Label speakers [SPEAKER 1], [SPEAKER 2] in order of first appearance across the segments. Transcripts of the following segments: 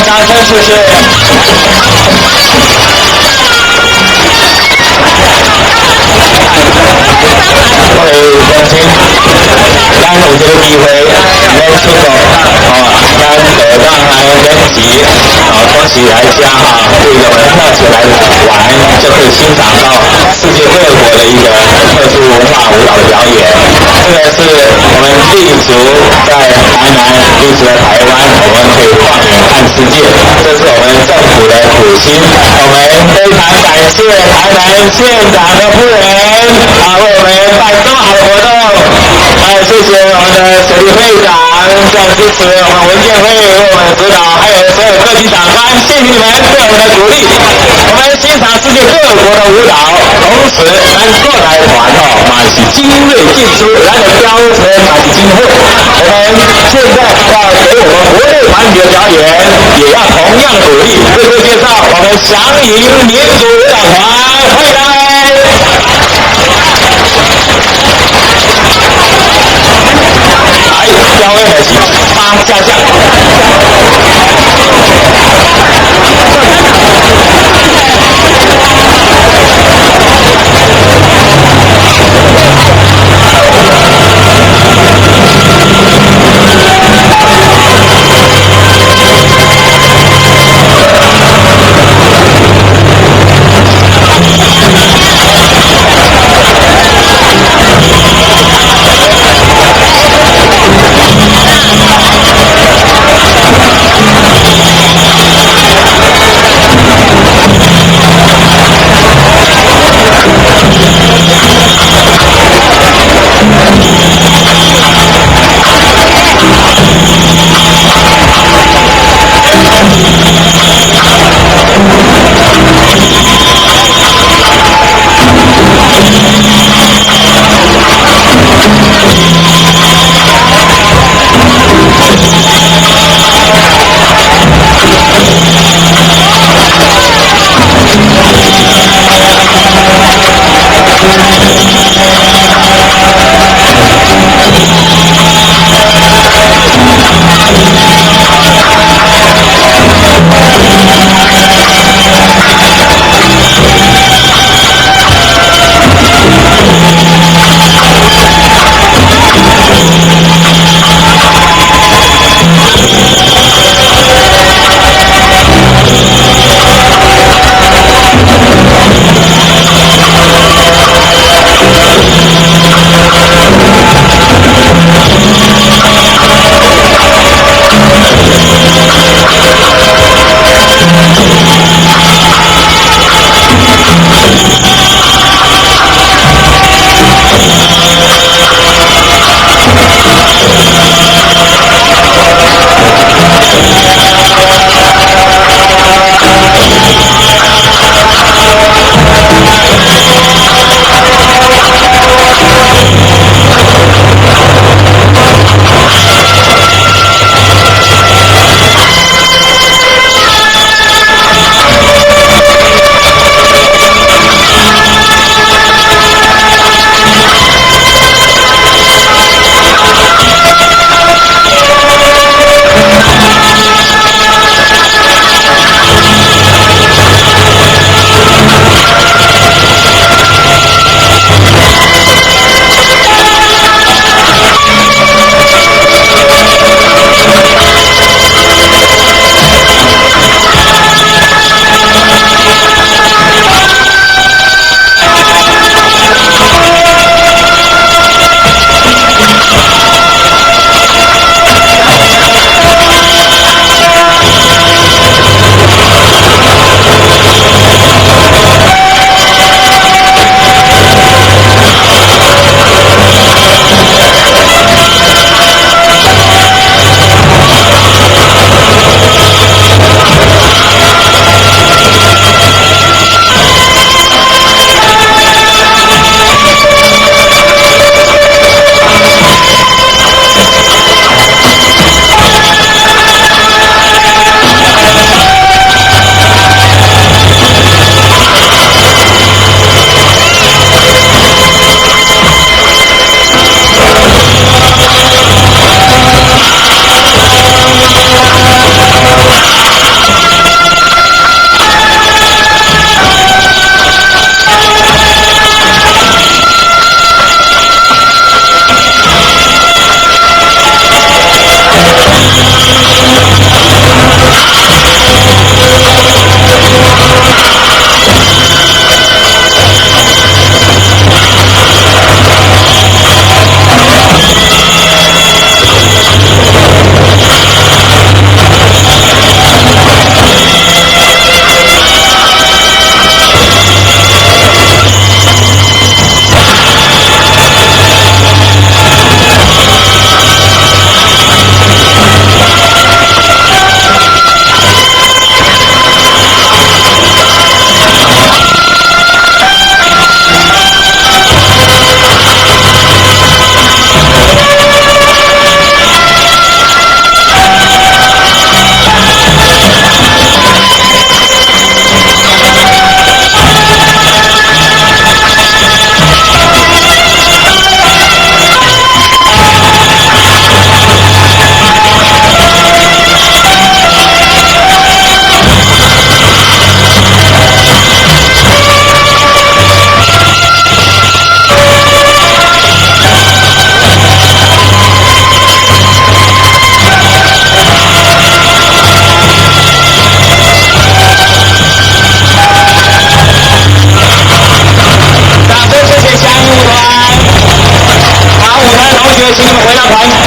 [SPEAKER 1] 掌声，谢谢。各位乡亲，咱有这个机会来出国，咱得让来人集，恭喜来家对着门票起来玩，就可以欣赏到世界各国的一个特殊文化舞蹈的表演。这个是我们立足在台南，立足在台湾，我们可以放眼看世界，这是我们政府的苦心。我们非常感谢台南县长的夫人为我们办这么好的活动。谢谢我们的水利会长这样支持，我们文建会为我们指导，还有所有各级长官，谢谢你们对我们的鼓励。我们欣赏世界各国的舞蹈，同时咱过来团嘛是精锐尽出，咱的标准嘛是精锐。我们现在要给我们国内团体的表演，也要同样的鼓励。为各位介绍我们祥云民族舞蹈团，欢迎来。标位的是八家将。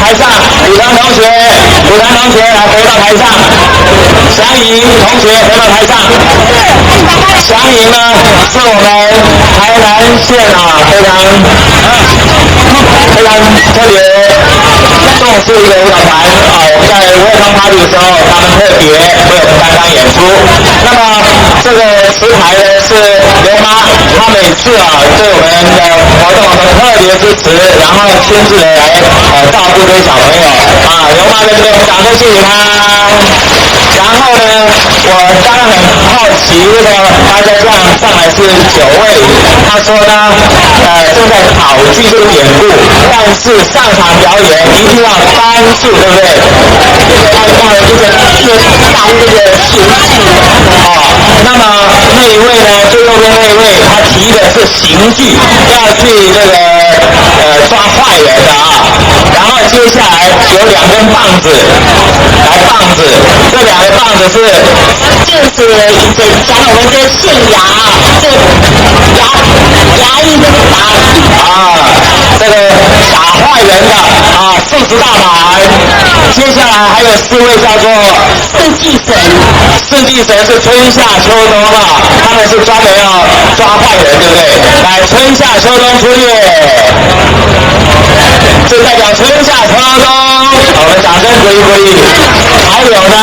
[SPEAKER 1] 台上，武堂同学来回到台上，祥仪同学回到台上。祥仪呢是我们台南县非常特别重视一个舞蹈团我们在welcome party的时候，他们特别为我们担当演出。那么这个词牌呢是刘妈，她每次对我们的活动都特别支持，然后亲自的来照顾这些小朋友刘妈在这边，掌声谢谢她。然后呢，我当然很好奇，为什么大家这样上来是9位？他说呢，正在考据这个典故，但是上场表演一定要单数，对不对？要一个当这个形式那么那一位呢，最右边那一位，他提的是刑具，要去这个抓坏人的然后接下来有2根棒子，这2个棒子是就是讲我们的县衙牙医的这个打坏人的40大板。接下来还有4位叫做四季神是春夏秋冬他们是专门要抓坏人，对不对？来，春夏秋冬出列，这代表春夏秋冬，我们掌声鼓励。还有呢，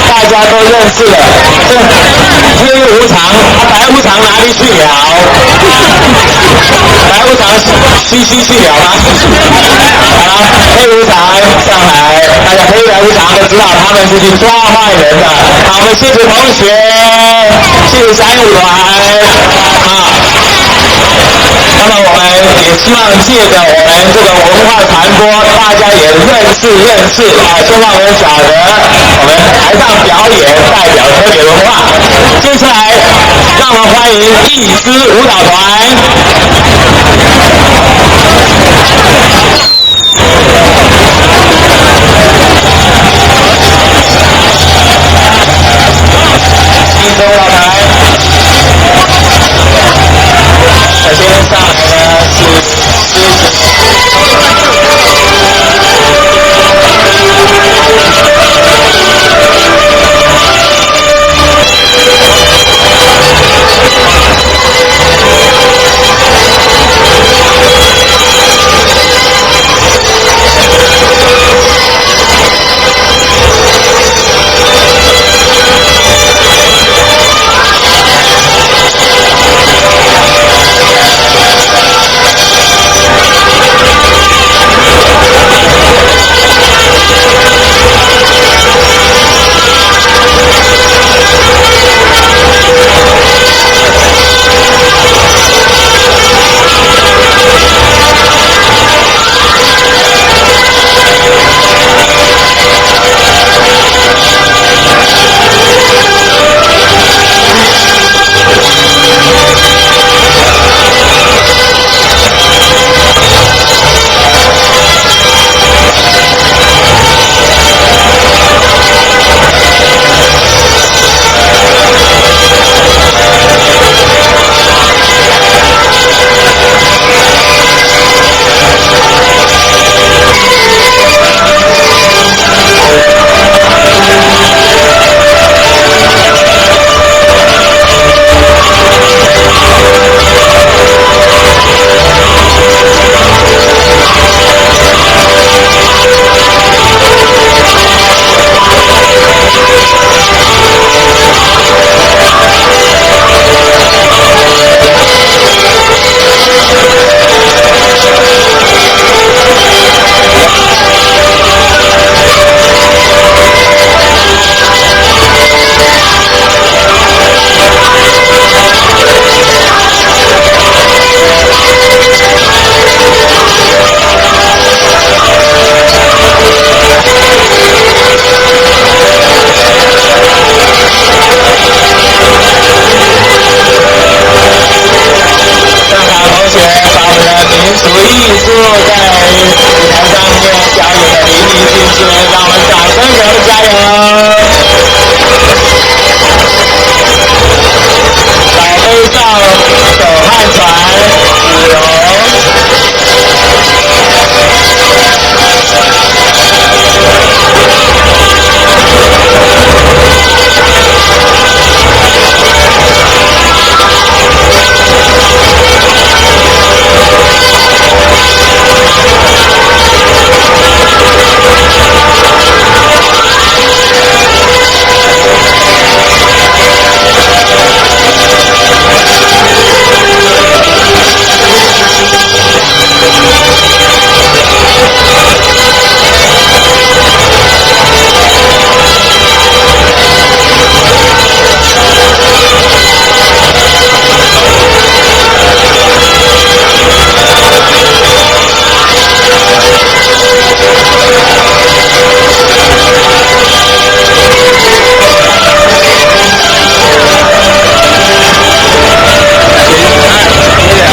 [SPEAKER 1] 大家都认识的，这黑无常，白无常哪里去了？白无常西去了吗？黑无常上来，大家黑白无常都知道他们是去抓坏人的。好，我们谢谢同学，谢谢3舞团那么我们也希望借着我们这个文化传播，大家也认识就让我们晓得我们台上表演代表特别文化。接下来让我们欢迎艺姿舞蹈团。首先上来的是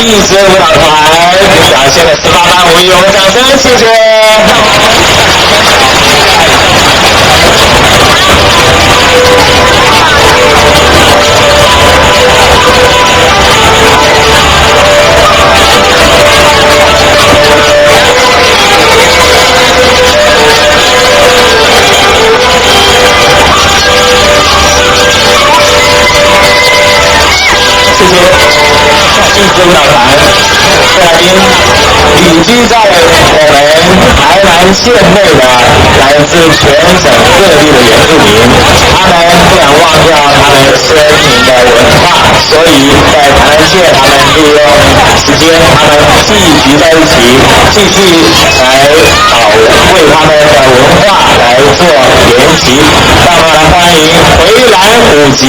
[SPEAKER 1] 一支舞蹈团表现的18般武艺，我们掌声谢谢。谢谢一支舞蹈团菲律宾旅居在我们台南县内的来自全省各地的原住民，他们不想忘掉他们先民的文化，所以在台南县他们利用时间，他们聚集在一起，继续来为他们的文化来做研习。让我们来欢迎回蓝舞集。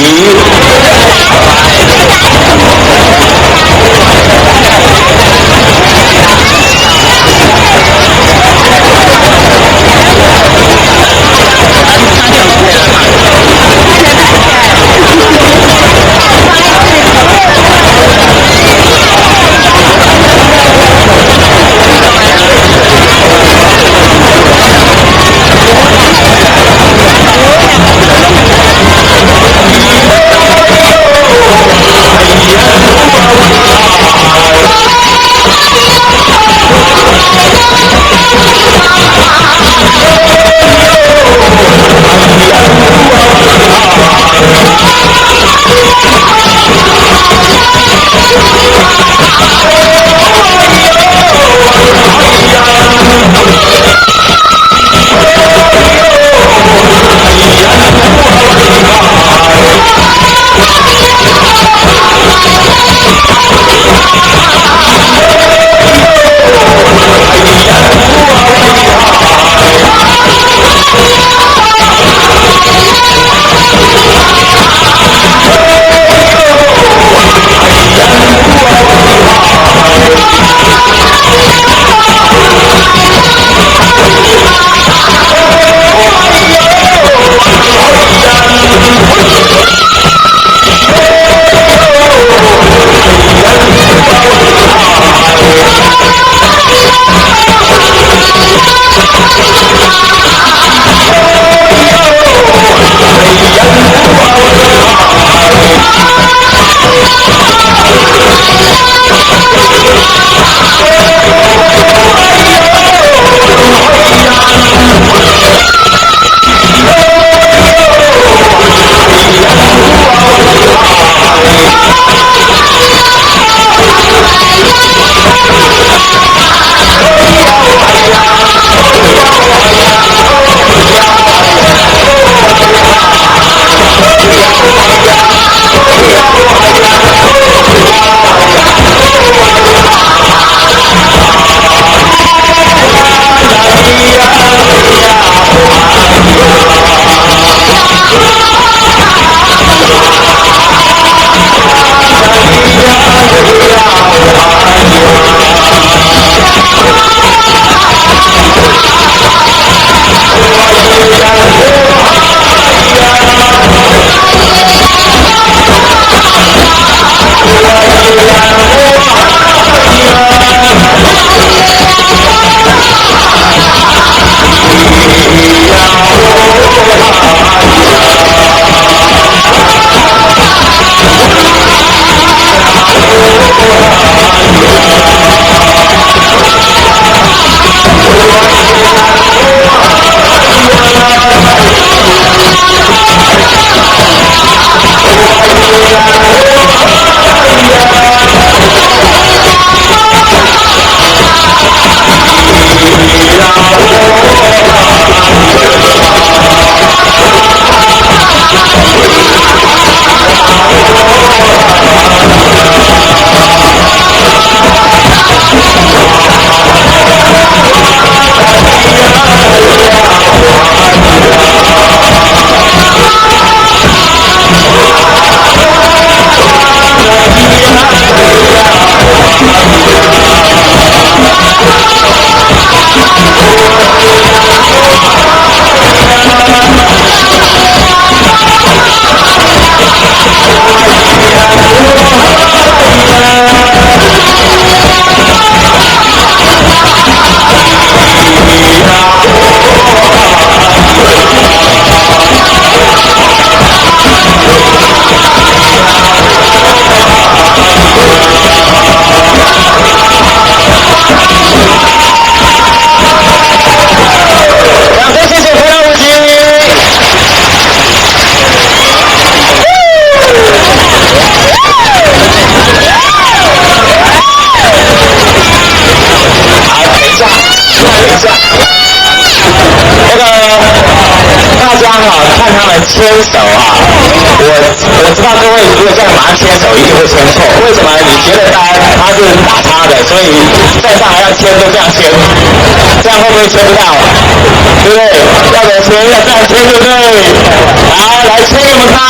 [SPEAKER 1] 看他们牵手啊，我知道各位如果这样马上牵手一定会牵错，为什么？你觉得他是打他的，所以站上来要牵就这样牵，这样会不会牵不到？对不对？要怎么牵？要这样牵，对不对？好，来牵给我们看。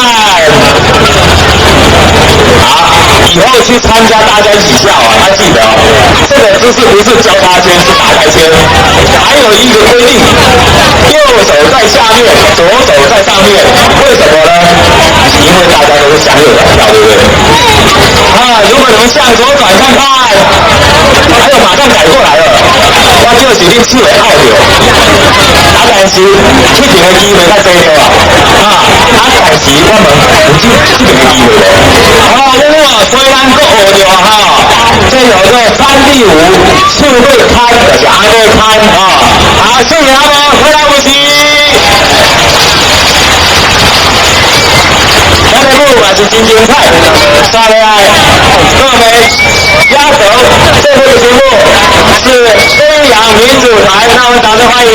[SPEAKER 1] 好，以后去参加大家一起跳啊，要记得哦，这个姿势不是交叉牵，是打开牵。还有一个规定，右手在下面，左手在上面，为什么呢？因为大家都是向右转跳，对不对？啊，如果你们向左转看看，哎呦，马上改过来了，我就是恁手会拗着，但是这边的机会较多了但是我们有这边的机会了。虽然搁学着这叫做3第5，手会看就是安尼看好，手了无？回来有事。咱的舞嘛是真精彩，下来，各位压轴最后的节目是飞扬民主台，让我们掌声欢迎。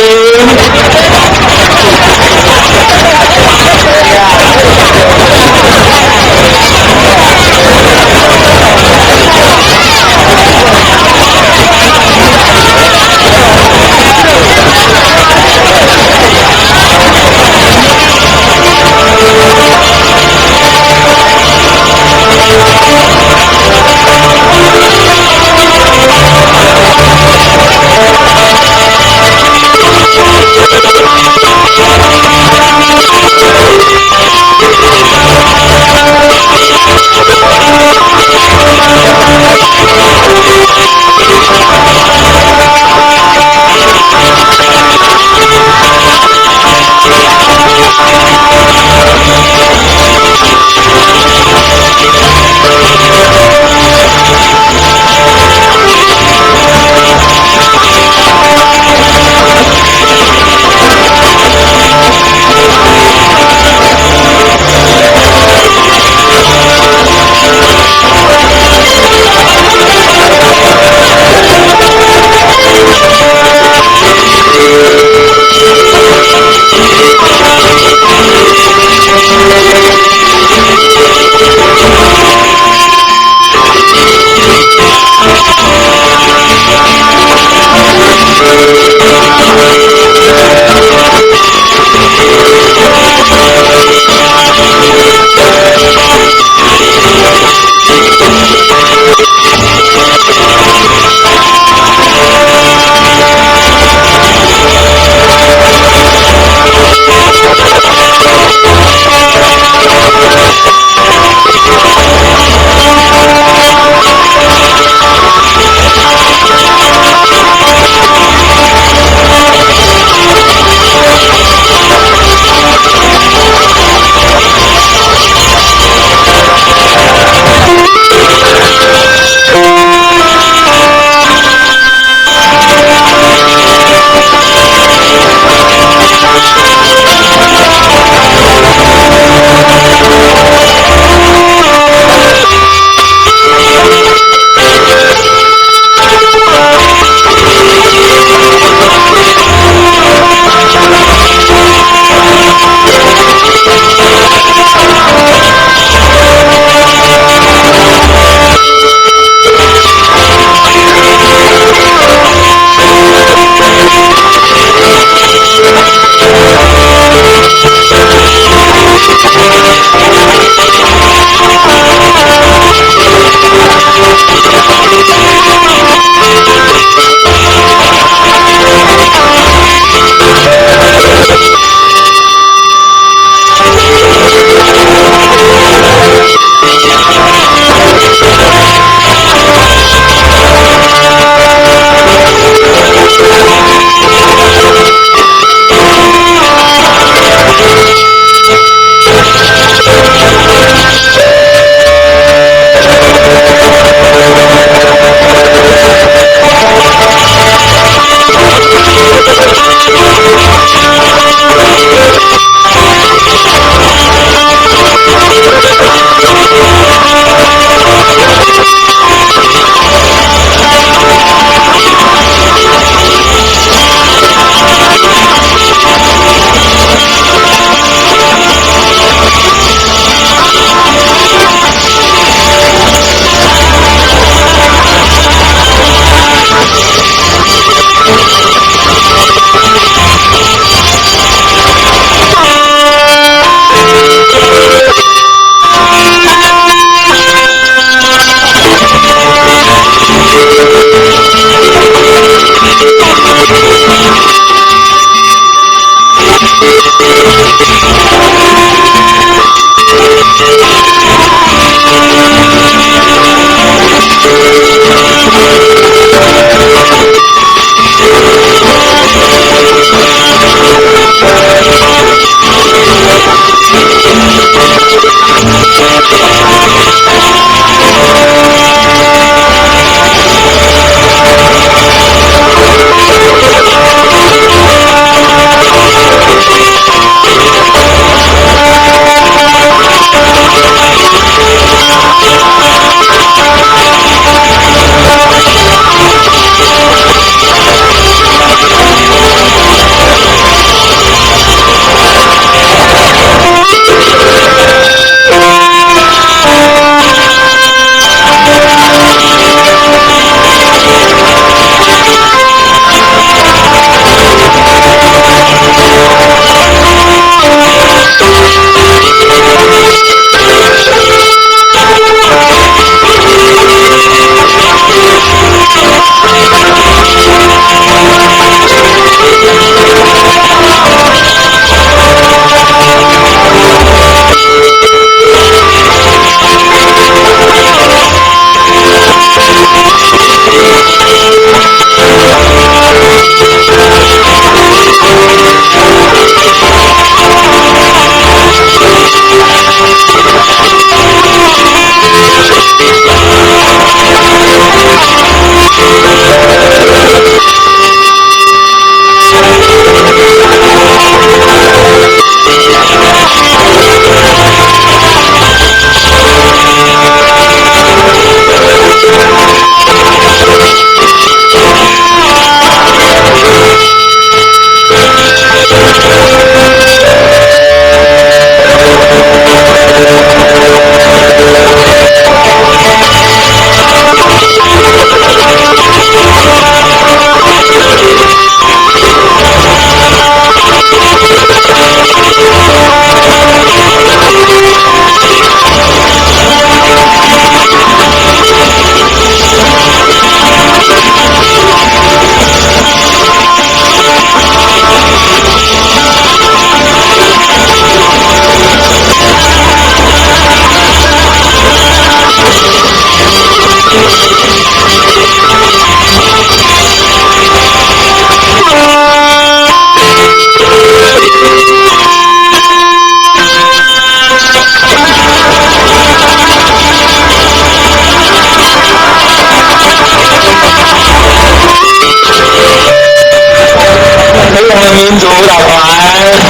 [SPEAKER 1] 民族舞蹈团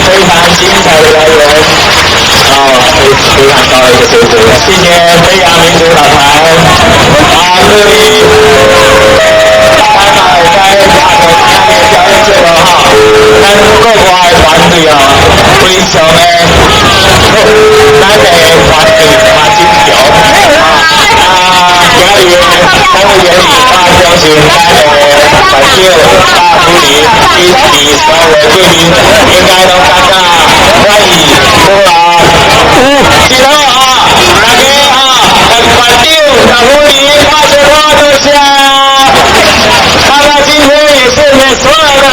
[SPEAKER 1] 非常精彩的表演，非常高的一个水准。谢谢飞扬民族舞蹈团，这里大家也在下头下面表演节目哈，咱各国的团队啊，非常的咱的团队嘛真强今日咱会演相信咱的代表大助理以及所有贵宾应该都感到欢迎。